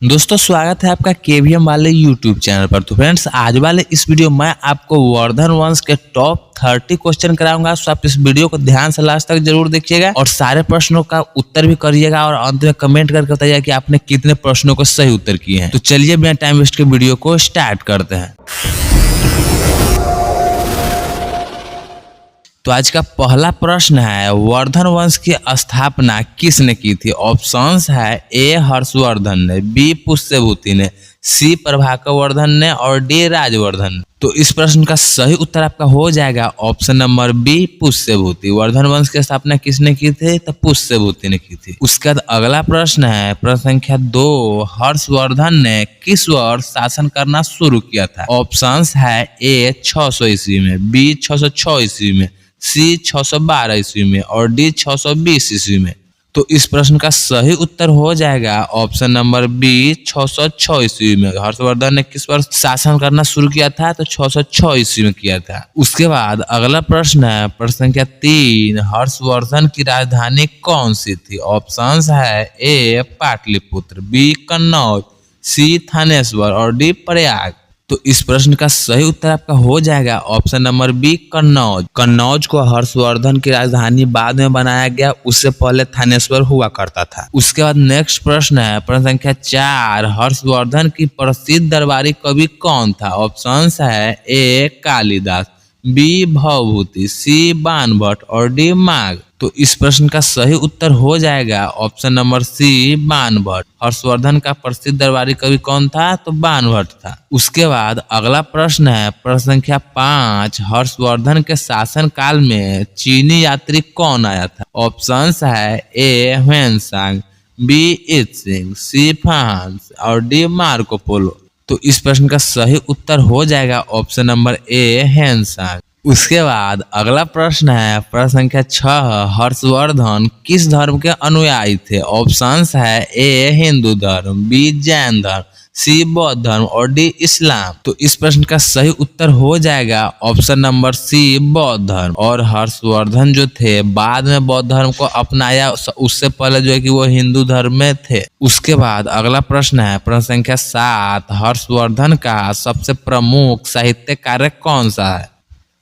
दोस्तों स्वागत है आपका केवीएम वाले यूट्यूब चैनल पर। तो फ्रेंड्स आज वाले इस वीडियो में आपको वर्धन वंश के टॉप 30 क्वेश्चन कराऊंगा। तो आप इस वीडियो को ध्यान से लास्ट तक जरूर देखिएगा और सारे प्रश्नों का उत्तर भी करिएगा और अंत में कमेंट करके बताइएगा कि आपने कितने प्रश्नों को सही उत्तर किए हैं। तो चलिए बिना टाइम वेस्ट के वीडियो को स्टार्ट करते हैं। तो आज का पहला प्रश्न है, वर्धन वंश की स्थापना किसने की थी? ऑप्शंस है ए हर्षवर्धन ने, बी पुष्यभूति ने, सी प्रभाकर वर्धन ने और डी राजवर्धन ने। तो इस प्रश्न का सही उत्तर आपका हो जाएगा option number B Pushyabhuti. Vardhan वंश की स्थापना किसने की थी? तो पुष्यभूति ने की थी। उसके बाद अगला प्रश्न है, प्रश्न संख्या 2, हर्षवर्धन ने किस वर्ष शासन करना शुरू किया था? ऑप्शंस है ए 600 ईस्वी में, बी 606 ईस्वी में, सी 612 ईस्वी में और डी 620 ईस्वी में। तो इस प्रश्न का सही उत्तर हो जाएगा ऑप्शन नंबर बी 606 ईस्वी में। हर्षवर्धन ने किस वर्ष शासन करना शुरू किया था? तो 606 ईस्वी में किया था। उसके बाद अगला प्रश्न है, प्रश्न संख्या 3, हर्षवर्धन की राजधानी कौन सी थी? ऑप्शंस है ए पाटलिपुत्र, बी कन्नौज, सी थानेश्वर और डी प्रयाग। तो इस प्रश्न का सही उत्तर आपका हो जाएगा option number B Kannauj. Kannauj को हर्षवर्धन की राजधानी बाद में बनाया गया, उससे पहले थानेश्वर हुआ करता था। उसके बाद नेक्स्ट प्रश्न है, प्रश्न संख्या 4, हर्षवर्धन की प्रसिद्ध दरबारी कवि कौन था? ऑप्शंस है ए कालिदास, बी भवभूति, सी बाणभट्ट और डी माघ। तो इस प्रश्न का सही उत्तर हो जाएगा option number C Banabhatta. Harshvardhan का प्रसिद्ध दरबारी कवि कौन था? तो बाणभट्ट था। उसके बाद अगला प्रश्न है, प्रश्न संख्या 5, हर्षवर्धन के शासन काल में चीनी यात्री कौन आया था? ऑप्शंस है A Hiuen Tsang, B I-tsing, C France और डी मार्को पोलो। तो इस प्रश्न का सही उत्तर हो जाएगा ऑप्शन नंबर ए ह्वेनसांग। उसके बाद अगला प्रश्न है, प्रश्न संख्या 6, हर्षवर्धन किस धर्म के अनुयायी थे? ऑप्शंस है ए हिंदू धर्म, बी जैन धर्म, सी बौद्ध धर्म और डी इस्लाम। तो इस प्रश्न का सही उत्तर हो जाएगा ऑप्शन नंबर सी बौद्ध धर्म। और हर्षवर्धन जो थे बाद में बौद्ध धर्म को अपनाया, उससे पहले जो है कि वो हिंदू धर्म में थे। उसके बाद अगला प्रश्न है, प्रश्न संख्या 7, हर्षवर्धन का सबसे प्रमुख साहित्य कार्य कौन सा है?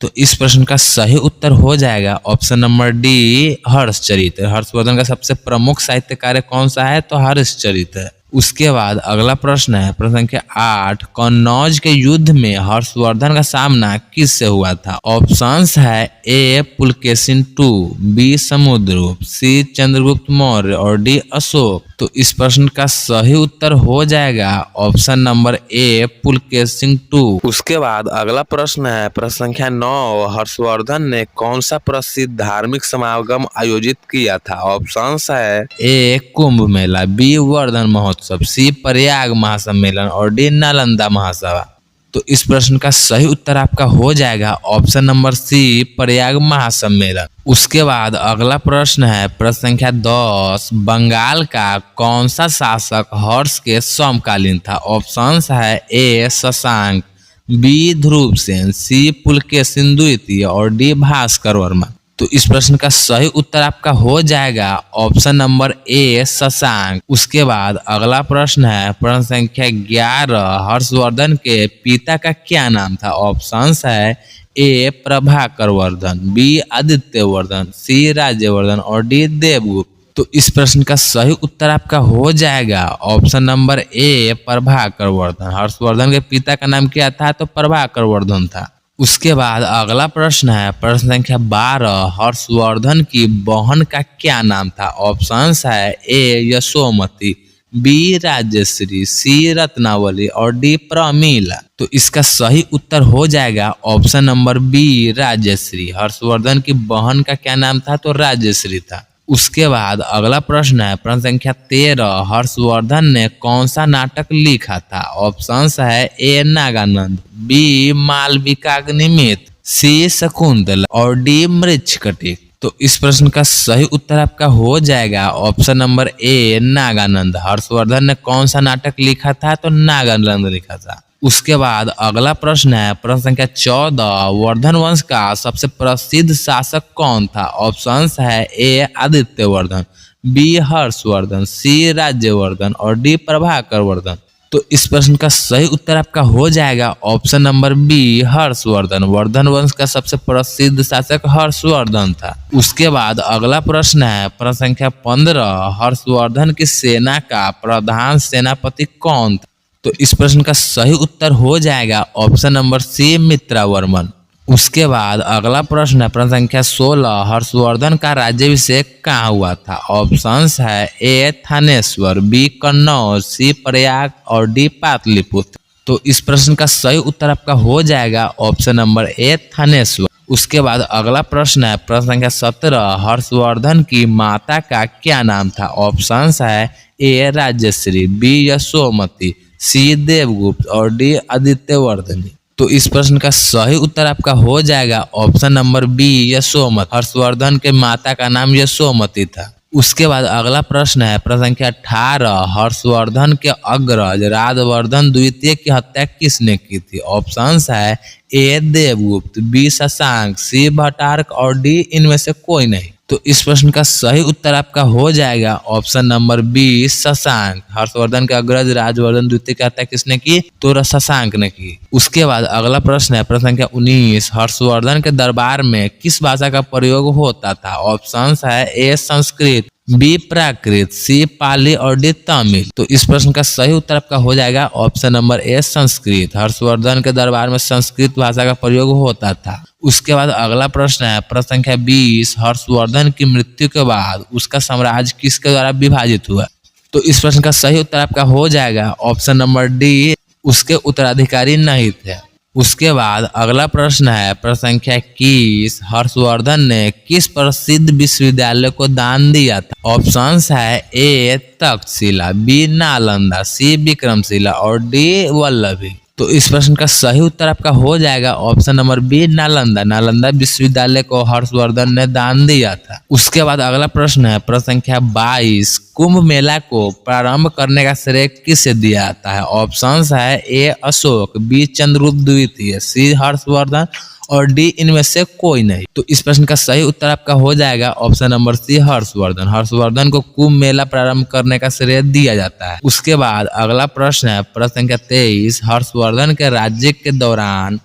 तो इस प्रश्न का सही उत्तर हो जाएगा option number D Harshacharita. Harshvardhan का सबसे प्रमुख साहित्य कार्य कौन सा है? तो हर्षचरित्र। उसके बाद अगला प्रश्न है, प्रश्न संख्या 8, कन्नौज के युद्ध में हर्षवर्धन का सामना किससे हुआ था? ऑप्शंस है ए पुलकेशिन II, बी समुद्रगुप्त, सी चंद्रगुप्त मौर्य और डी अशोक। तो इस प्रश्न का सही उत्तर हो जाएगा option number A Pulakeshin II। उसके बाद अगला प्रश्न है, प्रश्न संख्या 9, हर्षवर्धन ने कौन सा प्रसिद्ध धार्मिक समागम आयोजित किया था? ऑप्शंस है ए कुंभ मेला, बी वर्धन महोत्सव, सी प्रयाग महासम्मेलन और डी नालंदा महासभा। तो इस प्रश्न का सही उत्तर आपका हो जाएगा ऑप्शन नंबर सी प्रयाग महासम्मेलन। उसके बाद अगला प्रश्न है, प्रश्न संख्या 10, बंगाल का कौन सा शासक हर्ष के समकालीन था? ऑप्शंस है ए शशांक, बी ध्रुवसेन, सी पुलकेशिन द्वितीय और डी भास्कर वर्मा। तो इस प्रश्न का सही उत्तर आपका हो जाएगा ऑप्शन नंबर ए शशांक। उसके बाद अगला प्रश्न है, प्रश्न संख्या 11, हर्षवर्धन के पिता का क्या नाम था? ऑप्शंस है ए प्रभाकर वर्धन, बी आदित्य वर्धन, सी राज्यवर्धन और डी देवगुप्त। तो इस प्रश्न का सही उत्तर आपका हो जाएगा option number A Prabhakar Vardhan. Harshvardhan के पिता का नाम क्या था? तो प्रभाकर वर्धन था। उसके बाद अगला प्रश्न है, प्रश्न संख्या 12, हर्षवर्धन की बहन का क्या नाम था? ऑप्शंस है A Yashomati, B Rajshri, C Ratnavali और डी प्रमीला। तो इसका सही उत्तर हो जाएगा option number B Rajshri. Harshvardhan की बहन का क्या नाम था? तो राजश्री था। उसके बाद अगला प्रश्न है, प्रश्न संख्या 13, हर्षवर्धन ने कौन सा नाटक लिखा था? ऑप्शंस है ए नागानंद, बी मालविकाग्निमित्र, सी शकुंतला और डी मृच्छकटिक। तो इस प्रश्न का सही उत्तर आपका हो जाएगा option number A Naganand. Harshvardhan ने कौन सा नाटक लिखा था? तो नागानंद लिखा था। उसके बाद अगला प्रश्न है, प्रश्न संख्या 14, वर्धन वंश का सबसे प्रसिद्ध शासक कौन था? ऑप्शंस है ए आदित्य वर्धन, बी हर्षवर्धन, सी राज्यवर्धन और डी प्रभाकर वर्धन। तो इस प्रश्न का सही उत्तर आपका हो जाएगा option number B Harshvardhan. Vardhan वंश का सबसे प्रसिद्ध शासक हर्षवर्धन था। उसके बाद अगला प्रश्न है प्रश्न संख्या 15, हर्षवर्धन की सेना का प्रधान सेनापति कौन था? तो इस प्रश्न का सही उत्तर हो जाएगा ऑप्शन नंबर सी मित्रावर्मन। उसके बाद अगला प्रश्न है प्रश्न संख्या 16, हर्षवर्धन का राज्याभिषेक कहाँ हुआ था? ऑप्शंस है ए थानेश्वर, बी कन्नौज, सी प्रयाग और डी पाटलिपुत्र। तो इस प्रश्न का सही उत्तर आपका हो जाएगा ऑप्शन नंबर ए थानेश्वर। उसके बाद अगला प्रश्न है प्रश्न संख्या 17, हर्षवर्धन की माता का क्या नाम था? ऑप्शंस है ए राजश्री, बी यशोमती, सी देवगुप्त और डी आदित्यवर्धनी। तो इस प्रश्न का सही उत्तर आपका हो जाएगा option number B Yashomati. Harshvardhan के माता का नाम यशोमती था। उसके बाद अगला प्रश्न है प्रश्न संख्या 18, हर्षवर्धन के अग्रज राजवर्धन द्वितीय की हत्या किसने की थी? ऑप्शंस है ए देवगुप्त, बी शशांक, सी भट्टारक और डी इनमें से कोई नहीं। तो इस प्रश्न का सही उत्तर आपका हो जाएगा option number B Shashank. Harshvardhan के अग्रज राजवर्धन द्वितीय की हत्या किसने की? तो शशांक ने की। उसके बाद अगला प्रश्न है प्रश्न संख्या 19, हर्षवर्धन के दरबार में किस भाषा का प्रयोग होता था? ऑप्शंस है ए संस्कृत, बी प्राकृत, सी पाली और डी तमिल। तो इस प्रश्न का सही उत्तर आपका हो जाएगा option number A Sanskrit. Harshvardhan के दरबार में संस्कृत भाषा का प्रयोग होता था। उसके बाद अगला प्रश्न है प्रश्न संख्या 20, हर्षवर्धन की मृत्यु के बाद उसका साम्राज्य किसके द्वारा विभाजित हुआ? तो इस प्रश्न का सही उत्तर आपका हो जाएगा ऑप्शन नंबर डी, उसके उत्तराधिकारी नहीं थे। उसके बाद अगला प्रश्न है प्रश्न संख्या 21, हर्षवर्धन ने किस प्रसिद्ध विश्वविद्यालय को दान दिया था? ऑप्शंस है ए तक्षशिला, बी नालंदा, सी विक्रमशिला और डी वल्लभी। तो इस प्रश्न का सही उत्तर आपका हो जाएगा option number B Nalanda. Nalanda विश्वविद्यालय को हर्षवर्धन ने दान दिया था। उसके बाद अगला प्रश्न है प्रश्न संख्या 22, कुंभ मेला को प्रारंभ करने का श्रेय किसे दिया जाता है? ऑप्शंस है ए अशोक, बी चंद्रगुप्त द्वितीय, सी हर्षवर्धन और डी इनमें से कोई नहीं। तो इस प्रश्न का सही उत्तर आपका हो जाएगा option number C Harshvardhan. Harshvardhan को कुंभ मेला प्रारंभ करने का श्रेय दिया जाता है। उसके बाद अगला प्रश्न है प्रश्न संख्या 23, हर्षवर्धन के राज्य के दौरान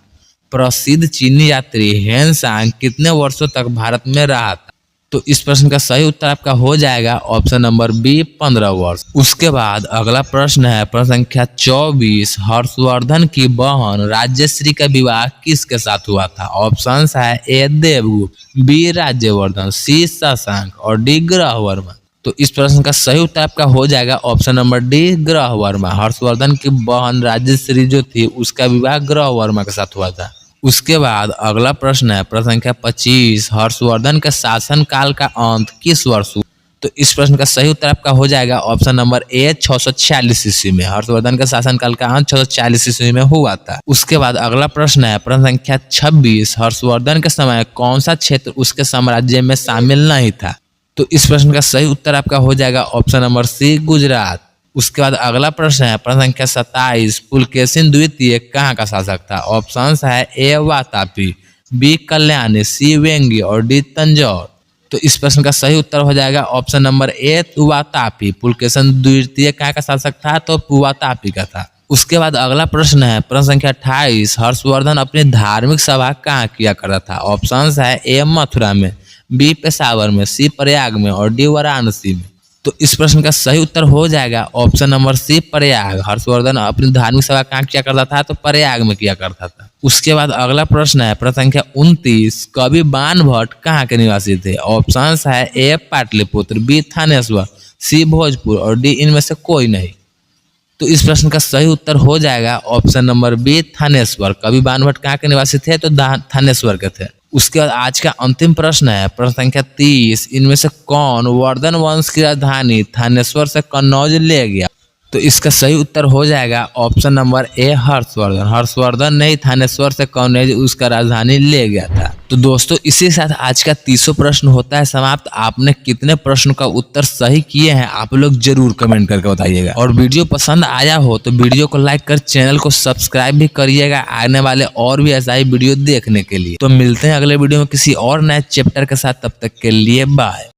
प्रसिद्ध चीनी यात्री हेनसांग कितने वर्षों तक भारत में रहा था? तो इस प्रश्न का सही उत्तर आपका हो जाएगा ऑप्शन नंबर बी 15 वर्ष। उसके बाद अगला प्रश्न है प्रश्न संख्या 24, हर्षवर्धन की बहन राज्यश्री का विवाह किसके साथ हुआ था? ऑप्शंस है ए देवगुप्त, बी राज्यवर्धन, सी शशांक और डी ग्रहवर्मा। तो इस प्रश्न का सही उत्तर आपका हो जाएगा option number D Grahavarma. Harshvardhan की बहन राज्यश्री जो थी उसका विवाह ग्रहवर्मा के साथ हुआ था। उसके बाद अगला प्रश्न है प्रश्न संख्या 25, हर्षवर्धन के शासन काल का अंत किस वर्ष हुआ? तो इस प्रश्न का सही उत्तर आपका हो जाएगा ऑप्शन नंबर ए 646 ईस्वी में। हर्षवर्धन का शासन काल का अंत 646 ईस्वी में हुआ था। उसके बाद अगला प्रश्न है प्रश्न संख्या 26, हर्षवर्धन के समय कौन सा क्षेत्र उसके साम्राज्य में शामिल नहीं था? तो इस प्रश्न का सही उत्तर आपका हो जाएगा ऑप्शन नंबर सी गुजरात। उसके बाद अगला प्रश्न है प्रश्न संख्या 27, पुलकेशिन द्वितीय कहाँ का शासक था? ऑप्शंस है ए वातापी, बी कल्याणी, सी वेंगी और डी तंजौर। तो इस प्रश्न का सही उत्तर हो जाएगा option number A Vatapi. Pulakeshin द्वितीय कहाँ का शासक था? तो वातापी का था। उसके बाद अगला प्रश्न है प्रश्न संख्या 28, हर्षवर्धन अपनी धार्मिक सभा कहाँ किया करता था? ऑप्शंस है ए मथुरा में, बी पेशावर में, सी प्रयाग में और डी वाराणसी में। तो इस प्रश्न का सही उत्तर हो जाएगा option number C Prayag. Harshvardhan अपनी धार्मिक सभा कहाँ किया करता था? तो प्रयाग में किया करता था। उसके बाद अगला प्रश्न है प्रश्न संख्या 29, कवि बाणभट्ट कहाँ के निवासी थे? ऑप्शंस है ए पाटलिपुत्र, बी थानेश्वर, सी भोजपुर और डी इनमें से कोई नहीं। तो इस प्रश्न का सही उत्तर हो जाएगा ऑप्शन नंबर बी थानेश्वर। कवि बाणभट्ट कहाँ के निवासी थे? तो थानेश्वर के थे। उसके बाद आज का अंतिम प्रश्न है प्रश्न संख्या 30, इनमें से कौन वर्धन वंश की राजधानी थानेश्वर से कन्नौज ले गया? तो इसका सही उत्तर हो जाएगा option number A Harshvardhan. Harshvardhan ने थानेश्वर से कन्नौज उसका राजधानी ले गया था। तो दोस्तों इसी के साथ आज का 30 प्रश्न होता है समाप्त। आपने कितने प्रश्न का उत्तर सही किए हैं आप लोग जरूर कमेंट करके बताइएगा। और वीडियो पसंद आया हो तो वीडियो को लाइक कर चैनल को सब्सक्राइब भी करिएगा आने वाले और भी ऐसा ही वीडियो देखने के लिए। तो मिलते हैं अगले वीडियो में किसी और नए चैप्टर के साथ, तब तक के लिए बाय।